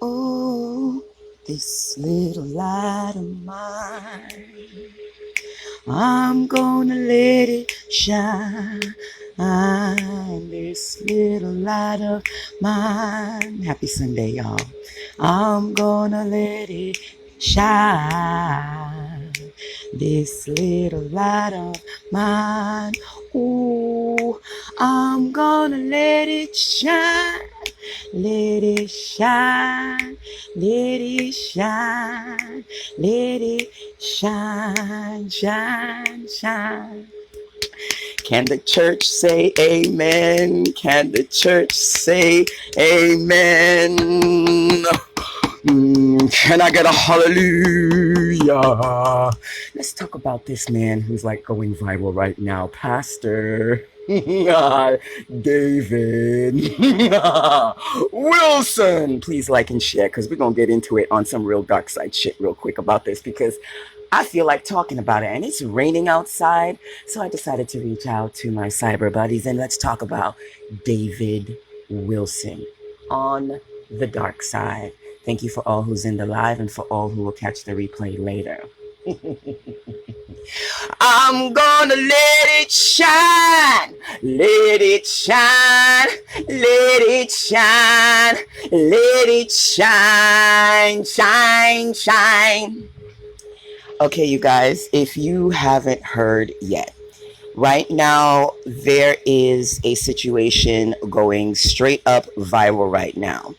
Oh, this little light of mine, I'm gonna let it shine. This little light of mine. Happy Sunday, y'all. I'm gonna let it shine. This little light of mine. Ooh, I'm gonna let it shine. Let it shine, let it shine, let it shine, shine, shine. Can the church say amen? Can the church say amen? Can I get a hallelujah? Let's talk about this man who's like going viral right now, Pastor David Wilson. Please like and share, because we're going to get into it on some real dark side shit real quick about this, because I feel like talking about it, and it's raining outside. So I decided to reach out to my cyber buddies and let's talk about David Wilson on the dark side. Thank you for all who's in the live and for all who will catch the replay later. I'm gonna let it shine, let it shine, let it shine, let it shine, shine, shine. Okay, you guys, if you haven't heard yet, right now there is a situation going straight up viral right now.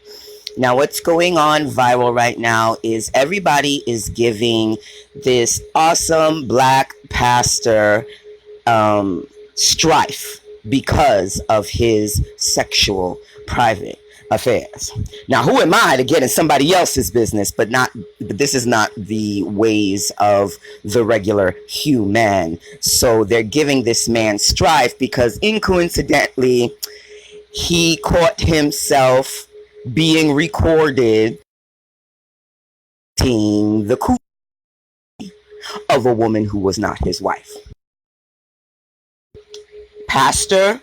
Now, what's going on viral right now is everybody is giving this awesome black pastor strife because of his sexual private affairs. Now, who am I to get in somebody else's business, but this is not the ways of the regular human. So they're giving this man strife because incoincidentally, he caught himself being recorded seeing the coochie of a woman who was not his wife. Pastor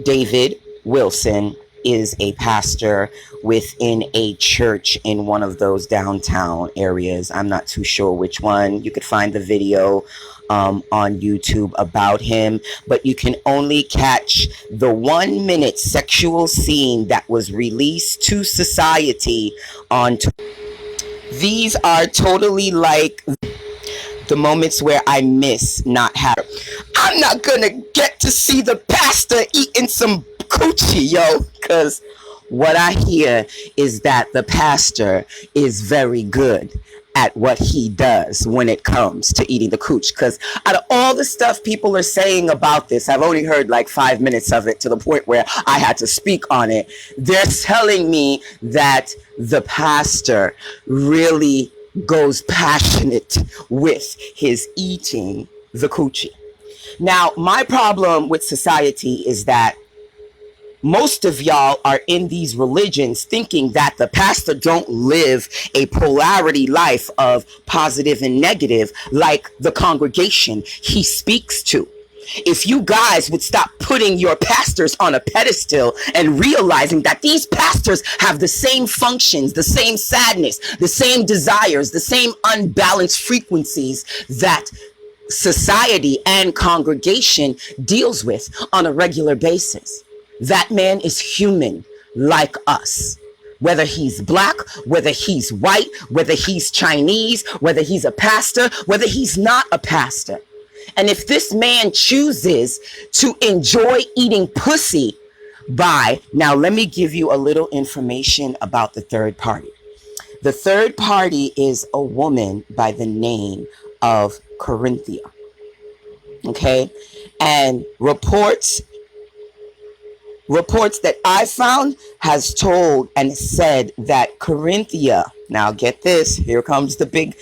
David Wilson is a pastor within a church in one of those downtown areas. I'm not too sure which one. You could find the video on YouTube about him, but you can only catch the 1 minute sexual scene that was released to society on these are totally like the moments where I miss not having. I'm not gonna get to see the pastor eating some coochie, yo, because what I hear is that the pastor is very good at what he does when it comes to eating the cooch. Because out of all the stuff people are saying about this, I've only heard like 5 minutes of it to the point where I had to speak on it. They're telling me that the pastor really goes passionate with his eating the coochie. Now, my problem with society is that most of y'all are in these religions thinking that the pastor don't live a polarity life of positive and negative like the congregation he speaks to. If you guys would stop putting your pastors on a pedestal and realizing that these pastors have the same functions, the same sadness, the same desires, the same unbalanced frequencies that society and congregation deals with on a regular basis. That man is human like us. Whether he's black, whether he's white, whether he's Chinese, whether he's a pastor, whether he's not a pastor. And if this man chooses to enjoy eating pussy now let me give you a little information about the third party. The third party is a woman by the name of Corinthia. Okay? And reports that I found has told and said that Corinthia, now get this, here comes the big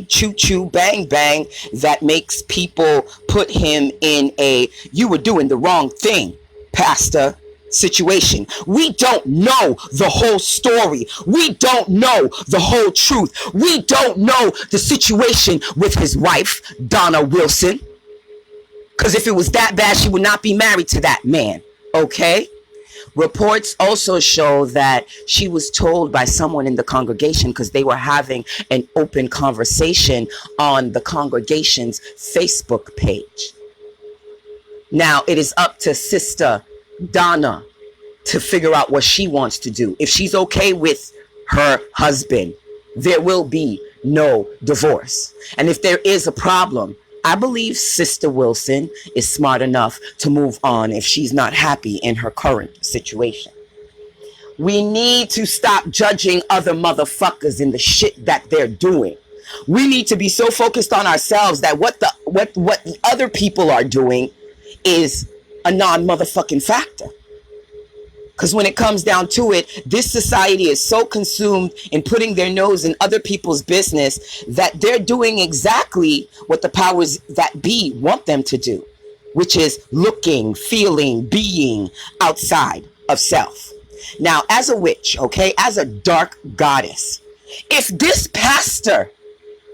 choo choo bang bang that makes people put him in a "you were doing the wrong thing, pastor" situation. We don't know the whole story. We don't know the whole truth. We don't know the situation with his wife, Donna Wilson. Because if it was that bad, she would not be married to that man. Okay? Reports also show that she was told by someone in the congregation, because they were having an open conversation on the congregation's Facebook page. Now, it is up to Sister Donna to figure out what she wants to do. If she's okay with her husband, there will be no divorce. And if there is a problem, I believe Sister Wilson is smart enough to move on if she's not happy in her current situation. We need to stop judging other motherfuckers in the shit that they're doing. We need to be so focused on ourselves that what the other people are doing is a non-motherfucking factor. Because when it comes down to it, this society is so consumed in putting their nose in other people's business that they're doing exactly what the powers that be want them to do, which is looking, feeling, being outside of self. Now, as a witch, okay, as a dark goddess, if this pastor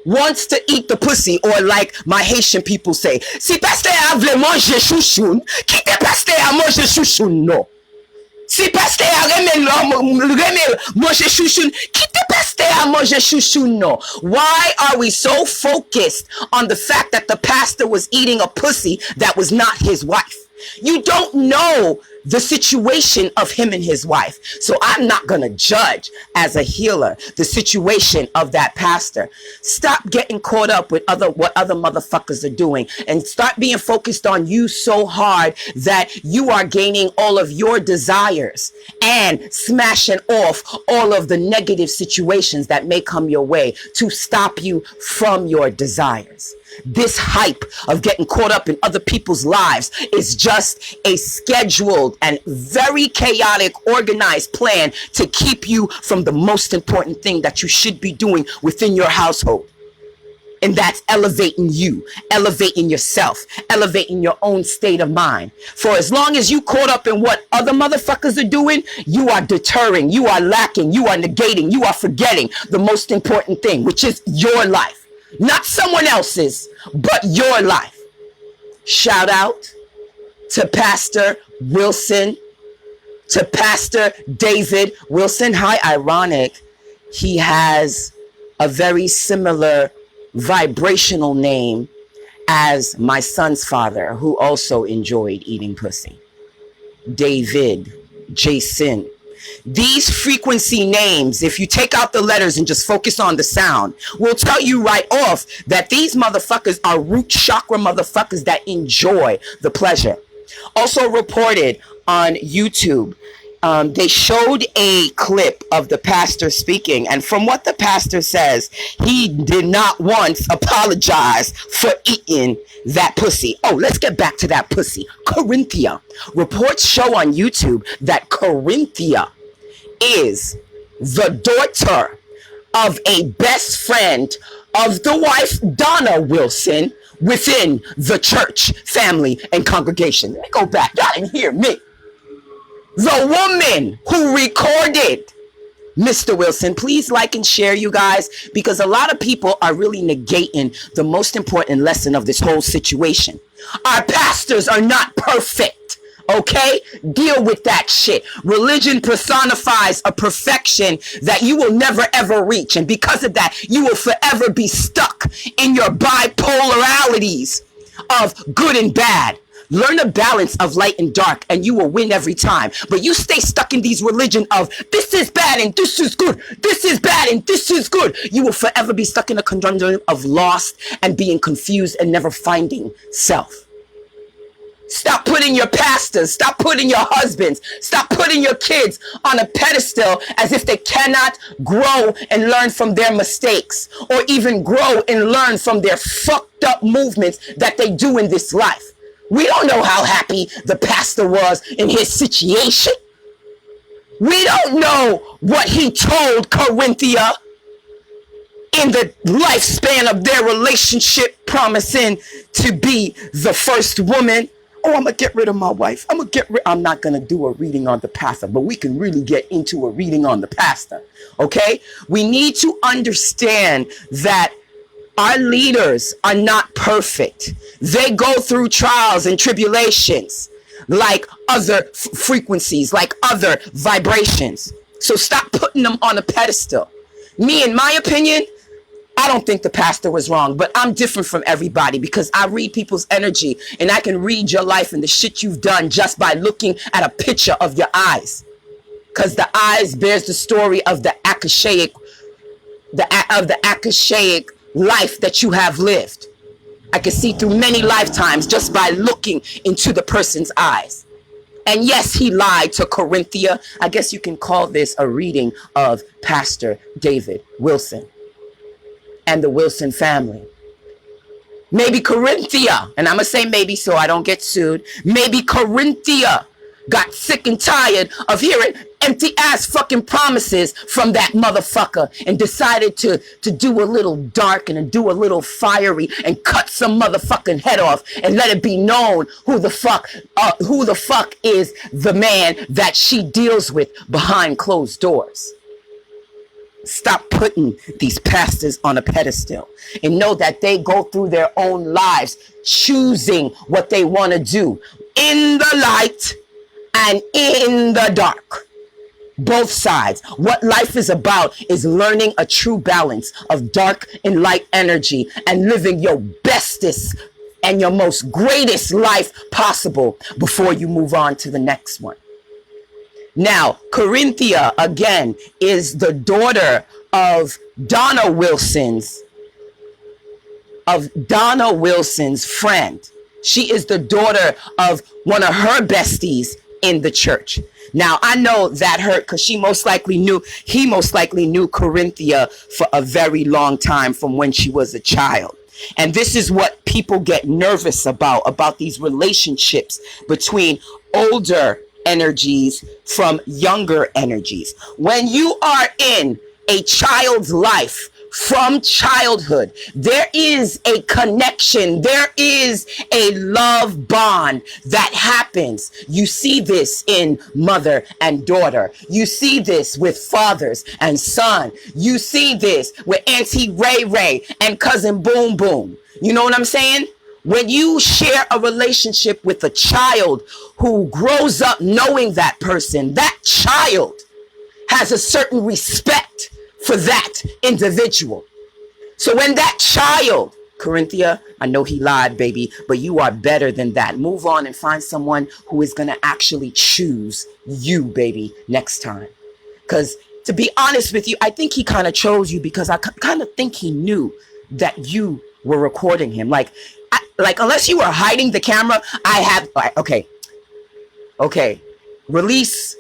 wants to eat the pussy, or like my Haitian people say, si pasteur a vle manger chouchoun, ki te pasteur a manger chouchoun, no. Si pasteur a remel manger chouchoun, ki te pasteur a manger chouchoun, no. Why are we so focused on the fact that the pastor was eating a pussy that was not his wife? You don't know the situation of him and his wife. So I'm not going to judge as a healer the situation of that pastor. Stop getting caught up with what other motherfuckers are doing, and start being focused on you so hard that you are gaining all of your desires and smashing off all of the negative situations that may come your way to stop you from your desires. This hype of getting caught up in other people's lives is just a scheduled and very chaotic, organized plan to keep you from the most important thing that you should be doing within your household. And that's elevating you, elevating yourself, elevating your own state of mind. For as long as you caught up in what other motherfuckers are doing, you are deterring, you are lacking, you are negating, you are forgetting the most important thing, which is your life. Not someone else's, but your life. Shout out to Pastor Wilson, to Pastor David Wilson. How ironic, he has a very similar vibrational name as my son's father, who also enjoyed eating pussy. David, Jason. These frequency names, if you take out the letters and just focus on the sound, will tell you right off that these motherfuckers are root chakra motherfuckers that enjoy the pleasure. Also reported on YouTube, they showed a clip of the pastor speaking, and from what the pastor says, he did not once apologize for eating that pussy. Oh, let's get back to that pussy. Corinthia. Reports show on YouTube that Corinthia is the daughter of a best friend of the wife, Donna Wilson, within the church, family, and congregation. Let me go back. Y'all didn't hear me. The woman who recorded Mr. Wilson, please like and share, you guys, because a lot of people are really negating the most important lesson of this whole situation. Our pastors are not perfect. Okay? Deal with that shit. Religion personifies a perfection that you will never ever reach. And because of that, you will forever be stuck in your bipolarities of good and bad. Learn a balance of light and dark, and you will win every time. But you stay stuck in these religion of this is bad and this is good. This is bad and this is good. You will forever be stuck in a conundrum of lost and being confused and never finding self. Stop putting your pastors, stop putting your husbands, stop putting your kids on a pedestal as if they cannot grow and learn from their mistakes, or even grow and learn from their fucked up movements that they do in this life. We don't know how happy the pastor was in his situation. We don't know what he told Corinthia in the lifespan of their relationship, promising to be the first woman. Oh, I'm going to get rid of my wife. I'm not going to do a reading on the pastor, but we can really get into a reading on the pastor. Okay? We need to understand that our leaders are not perfect. They go through trials and tribulations. like other frequencies, like other vibrations. So stop putting them on a pedestal. Me, in my opinion, I don't think the pastor was wrong, but I'm different from everybody because I read people's energy and I can read your life and the shit you've done just by looking at a picture of your eyes. Because the eyes bears the story of the akashaic, life that you have lived. I can see through many lifetimes just by looking into the person's eyes. And yes, he lied to Corinthia. I guess you can call this a reading of Pastor David Wilson and the Wilson family. Maybe Corinthia, and I'm going to say maybe so I don't get sued. Maybe Corinthia got sick and tired of hearing empty ass fucking promises from that motherfucker and decided to do a little dark and do a little fiery and cut some motherfucking head off and let it be known who the fuck is the man that she deals with behind closed doors. Stop putting these pastors on a pedestal and know that they go through their own lives choosing what they want to do in the light and in the dark. Both sides. What life is about is learning a true balance of dark and light energy and living your bestest and your most greatest life possible before you move on to the next one. Now, Corinthia, again, is the daughter of Donna Wilson's friend. She is the daughter of one of her besties in the church. Now, I know that hurt because he most likely knew Corinthia for a very long time from when she was a child. And this is what people get nervous about these relationships between older energies from younger energies. When you are in a child's life from childhood, there is a connection, there is a love bond that happens. You see this in mother and daughter. You see this with fathers and son. You see this with Auntie Ray Ray and Cousin Boom Boom. You know what I'm saying? When you share a relationship with a child who grows up knowing that person, that child has a certain respect for that individual. So when that child, Corinthia, I know he lied, baby, but you are better than that. Move on and find someone who is going to actually choose you, baby, next time. Because to be honest with you, I think he kind of chose you because I kind of think he knew that you were recording him. Like unless you were hiding the camera, okay. Release.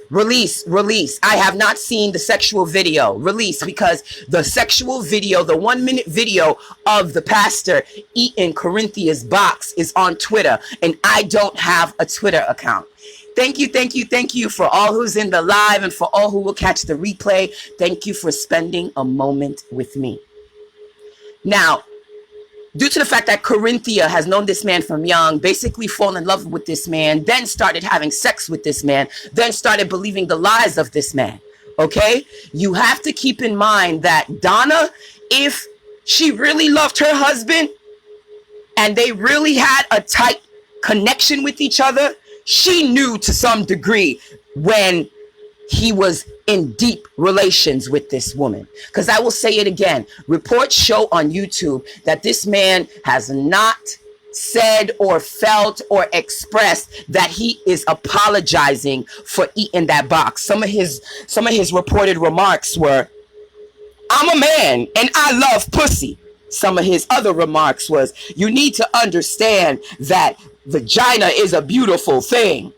I have not seen the sexual video. Release, because the sexual video, the 1-minute video of the pastor eating Corinthia's box is on Twitter, and I don't have a Twitter account. Thank you for all who's in the live and for all who will catch the replay. Thank you for spending a moment with me. Now, due to the fact that Corinthia has known this man from young, basically fallen in love with this man, then started having sex with this man, then started believing the lies of this man, okay? You have to keep in mind that Donna, if she really loved her husband and they really had a tight connection with each other, she knew to some degree when he was in deep relations with this woman. Because I will say it again, reports show on YouTube that this man has not said or felt or expressed that he is apologizing for eating that box. Some of his reported remarks were, "I'm a man and I love pussy." Some of his other remarks was, "You need to understand that vagina is a beautiful thing."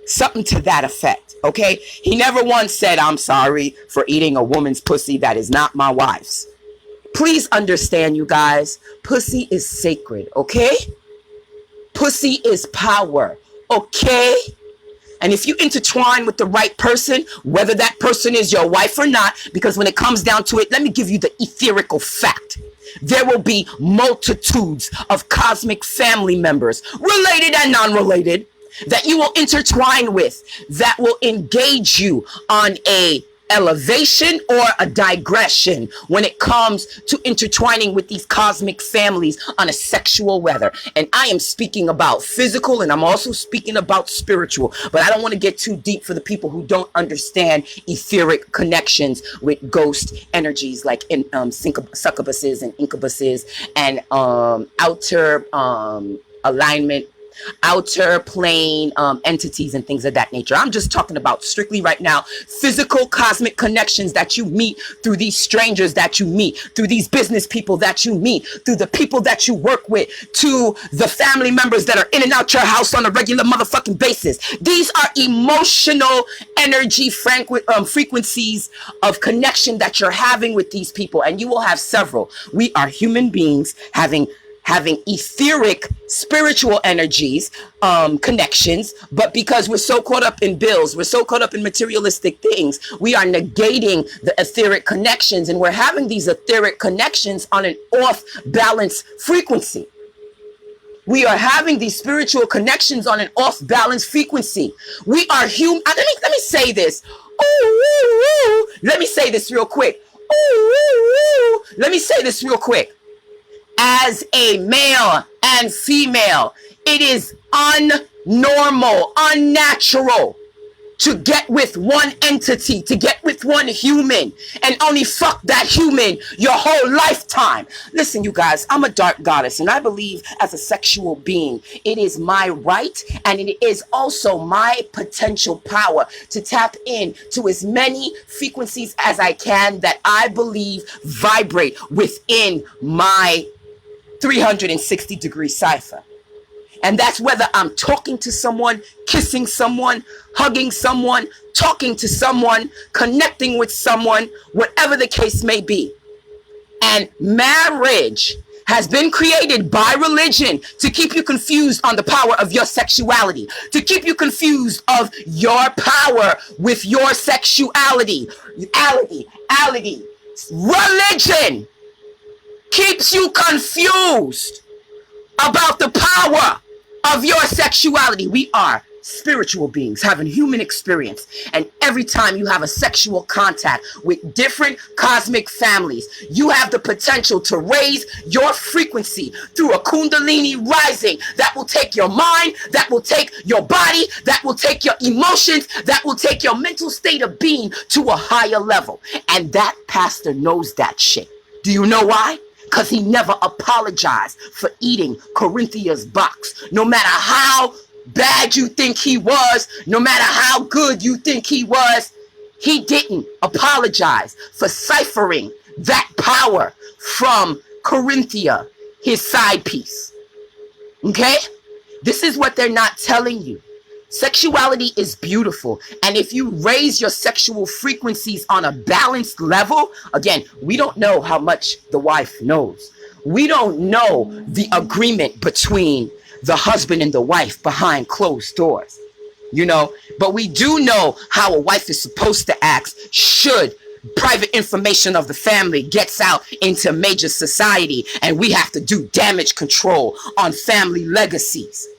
Something to that effect, okay? He never once said, "I'm sorry for eating a woman's pussy that is not my wife's." Please understand, you guys, pussy is sacred, okay? Pussy is power, okay? And if you intertwine with the right person, whether that person is your wife or not, because when it comes down to it, let me give you the etherical fact. There will be multitudes of cosmic family members, related and non-related, that you will intertwine with, that will engage you on a elevation or a digression when it comes to intertwining with these cosmic families on a sexual level. And I am speaking about physical, and I'm also speaking about spiritual, but I don't want to get too deep for the people who don't understand etheric connections with ghost energies like succubuses and incubuses and outer alignment, outer plane entities and things of that nature. I'm just talking about strictly right now physical cosmic connections that you meet through these strangers that you meet, through these business people that you meet, through the people that you work with, to the family members that are in and out your house on a regular motherfucking basis. These are emotional energy frequencies of connection that you're having with these people, and you will have several. We are human beings having etheric spiritual energies, connections, but because we're so caught up in bills, we're so caught up in materialistic things, we are negating the etheric connections, and we're having these etheric connections on an off balance frequency. We are having these spiritual connections on an off balance frequency. We are human. Let me say this. Ooh, let me say this real quick. Ooh, let me say this real quick. As a male and female, it is unnormal, unnatural to get with one entity, to get with one human, and only fuck that human your whole lifetime. Listen, you guys, I'm a dark goddess, and I believe as a sexual being, it is my right, and it is also my potential power to tap in to as many frequencies as I can that I believe vibrate within my 360-degree cipher. And that's whether I'm talking to someone, kissing someone, hugging someone, talking to someone, connecting with someone, whatever the case may be. And marriage has been created by religion to keep you confused on the power of your sexuality, to keep you confused of your power with your sexuality. Religion keeps you confused about the power of your sexuality. We are spiritual beings having human experience, and every time you have a sexual contact with different cosmic families, you have the potential to raise your frequency through a kundalini rising that will take your mind, that will take your body, that will take your emotions, that will take your mental state of being to a higher level. And that pastor knows that shit. Do you know why? Because he never apologized for eating Corinthia's box. No matter how bad you think he was, no matter how good you think he was, he didn't apologize for ciphering that power from Corinthia, his side piece. Okay? This is what they're not telling you. Sexuality is beautiful, and if you raise your sexual frequencies on a balanced level, again, we don't know how much the wife knows. We don't know the agreement between the husband and the wife behind closed doors, but we do know how a wife is supposed to act should private information of the family gets out into major society, and we have to do damage control on family legacies.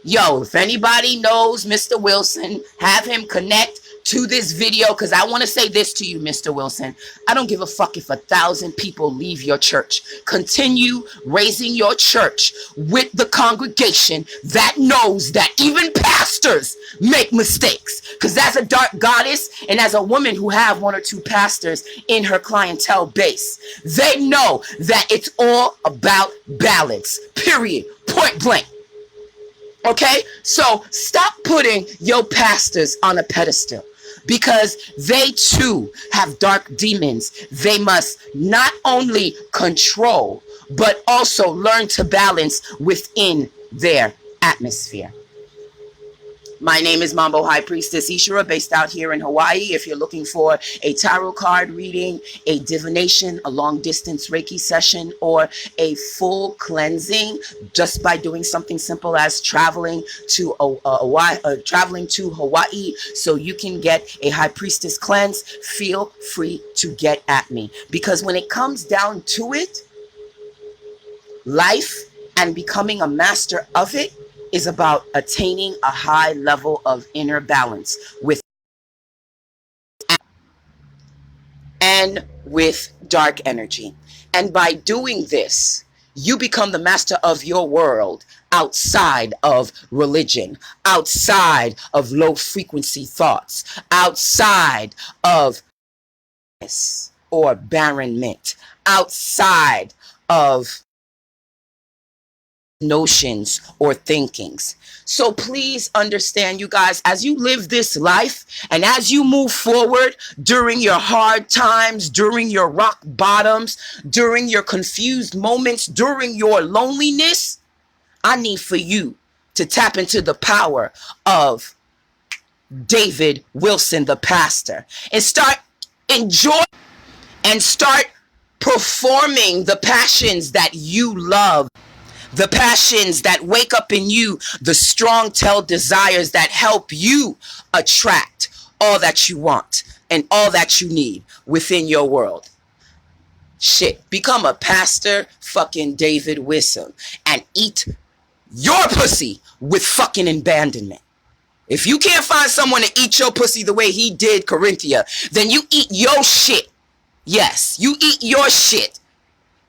Yo, if anybody knows Mr. Wilson, have him connect to this video, because I want to say this to you, Mr. Wilson. I don't give a fuck if 1,000 people leave your church. Continue raising your church with the congregation that knows that even pastors make mistakes. Because as a dark goddess and as a woman who have 1 or 2 pastors in her clientele base, they know that it's all about balance. Period. Point blank. Okay, so stop putting your pastors on a pedestal, because they too have dark demons they must not only control, but also learn to balance within their atmosphere. My name is Mambo High Priestess Ishura, based out here in Hawaii. If you're looking for a tarot card reading, a divination, a long distance Reiki session, or a full cleansing just by doing something simple as traveling to Hawaii so you can get a High Priestess cleanse, feel free to get at me. Because when it comes down to it, life and becoming a master of it is about attaining a high level of inner balance with and with dark energy. And by doing this, you become the master of your world outside of religion, outside of low frequency thoughts, outside of or barrenment, outside of notions or thinkings. So please understand, you guys, as you live this life and as you move forward during your hard times, during your rock bottoms, during your confused moments, during your loneliness, I need for you to tap into the power of David Wilson, the pastor, and start enjoy and start performing the passions that you love, the passions that wake up in you, the strong tell desires that help you attract all that you want and all that you need within your world. Shit, become a pastor fucking David Wilson and eat your pussy with fucking abandonment. If you can't find someone to eat your pussy the way he did Corinthia, then you eat your shit. Yes, you eat your shit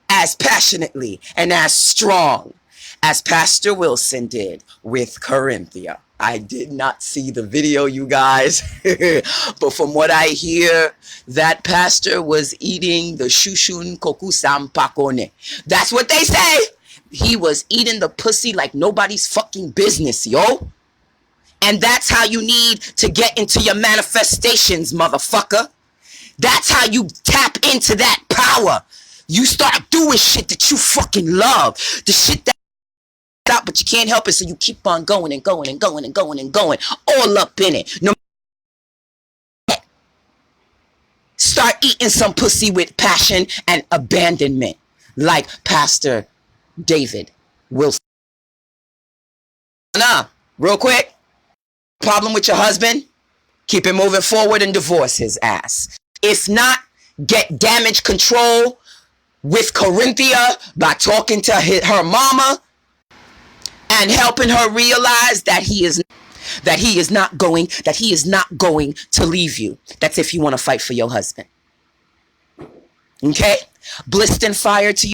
as passionately and as strong as Pastor Wilson did with Corinthia. I did not see the video, you guys, but from what I hear, that pastor was eating the shushun kokusam pakone. That's what they say. He was eating the pussy like nobody's fucking business, yo. And that's how you need to get into your manifestations, motherfucker. That's how you tap into that power. You start doing shit that you fucking love. The shit that out, but you can't help it, so you keep on going and going and going and going and going, all up in it. No, start eating some pussy with passion and abandonment, like Pastor David Wilson. Real quick. Problem with your husband? Keep it moving forward and divorce his ass. If not, get damage control with Corinthia by talking to her mama and helping her realize that he is not going to leave you. That's if you want to fight for your husband. Okay? Blissed and fire to you.